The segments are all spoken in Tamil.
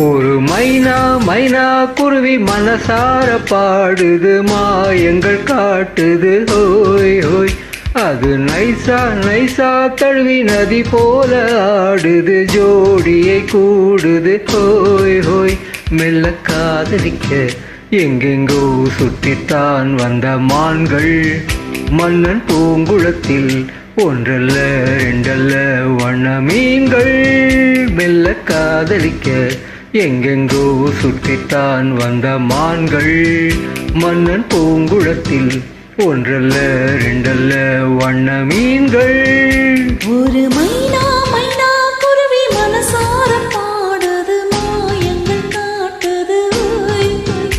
ஒரு மைனா மைனா குருவி மனசார பாடுது, மாயங்கள் காட்டுது ஹோய் ஹோய். அது நைசா நைசா தழுவி நதி போல ஆடுது, ஜோடியை கூடுது ஹோய் ஹோய். மெல்ல காதலிக்க எங்கெங்கோ சுற்றித்தான் வந்த மான்கள், மன்னன் பூங்குளத்தில் ஒன்றல்ல ரெண்டல்ல வண்ண மீன்கள். மெல்ல காதலிக்க எங்கெங்கோ சுற்றித்தான் வந்த மான்கள், மன்னன் பூங்குளத்தில் ஒன்றல்ல ரெண்டல்ல வண்ண மீன்கள். ஒரு மைனா மைனா குருவி மனசார பாடுது, மாயங்கள் காட்டுது ஓய் ஓய்.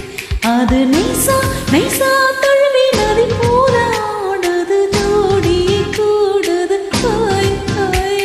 அது நைசா நைசா தழுவி நதி போல ஆடுது, ஜோடியை கூடுது ஓய் ஓய்.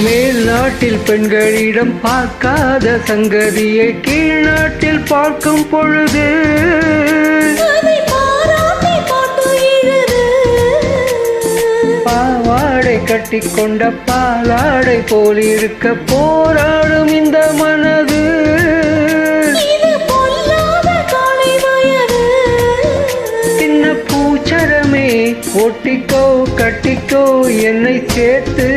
மேல் நாட்டில் பெண்களிடம் பார்க்காத சங்கதியை கீழ் நாட்டில் பார்க்கும் பொழுது, அதை பாராட்டி பாட்டு எழுது. பாவாடை கட்டிக்கொண்ட பாலாடை போல் இருக்க போராடும் இந்த மனது. இது பொல்லாத காலை வயது. சின்ன பூச்சரமே ஒட்டிக்கோ கட்டிக்கோ என்னை சேர்த்து,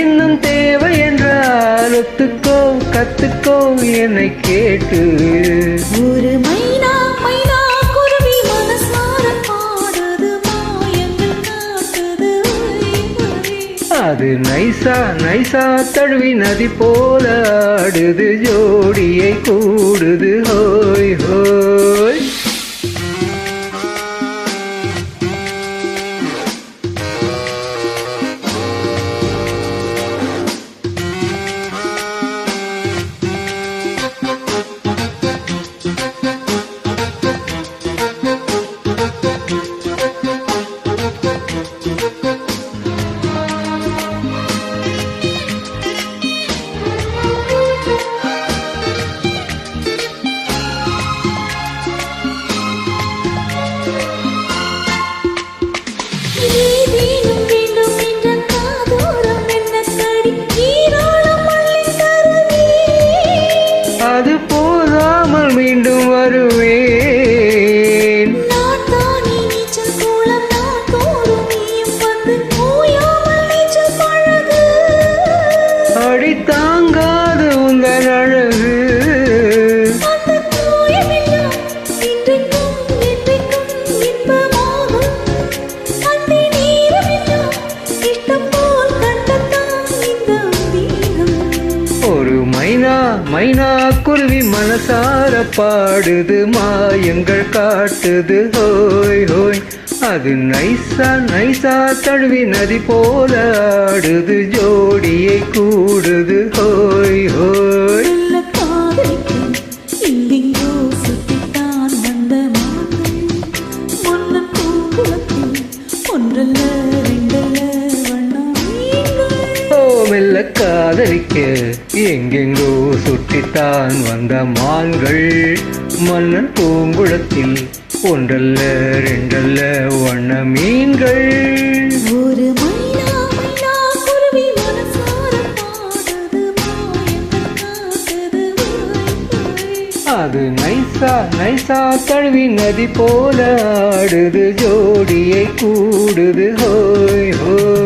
இன்னும் தேவை என்றால் ஒத்துக்கோ கத்துக்கோ என்னை கேட்டு. ஒரு மைனா மைனா குருவி மனசார பாடுது, மாயங்கள் காட்டுது ஓய் ஓய். அது நைசா நைசா தழுவி நதி போல ஆடுது, ஜோடியை கூடுது ஹோய் ஹோய். நீதீனும் வேண்டும் என்ற காதோரம் என்ன கடி, ஈராளம் அள்ளி தருவே. அது போதாமல் மீண்டும் வருவேன். நான் தானே நீச்சல் கோலம், நான் தோறும் நீயும் வந்து ஓயாமல் நீச்சல் பழகு. அடி தாங்காது உந்தன் அழகு, அந்த தூயமெல்லாம் இன்றைக்கும் என்றைக்கும் இன்பமாகும். அந்த நீரமெல்லாம் இஷ்டம் போல் கண்டத்தான் இந்த தீனம். ஒரு மைனா மைனா குருவி மனசார பாடுது, மாயங்கள் காட்டுது ஹோய் ஹோய். அது நைசா நைசா தழுவி நதி போல ஆடுது, ஜோடியை கூடுது ஹோய் ஹோய். மெல்ல காதலிக்கும் எங்கெங்கோ சுற்றித்தான் வந்த மான்கள், மன்னன் பூங்குளத்தில் ஒன்றல்ல ரெண்டல்ல வண்ண மீன்கள். ஓ மெல்ல காதலிக்க எங்கெங்கோ சுற்றித்தான் வந்த மான்கள், மன்னன் பூங்குளத்தில் ஒன்றல்ல ரெண்டல்ல வண்ண மீன்கள். ஒரு மைனா மைனா குருவி மனசார பாடுது, மாயங்கள் காட்டுது ஓய் ஓய். அது நைசா நைசா தழுவி நதி போல ஆடுது, ஜோடியை கூடுது ஹோய் ஹோய்.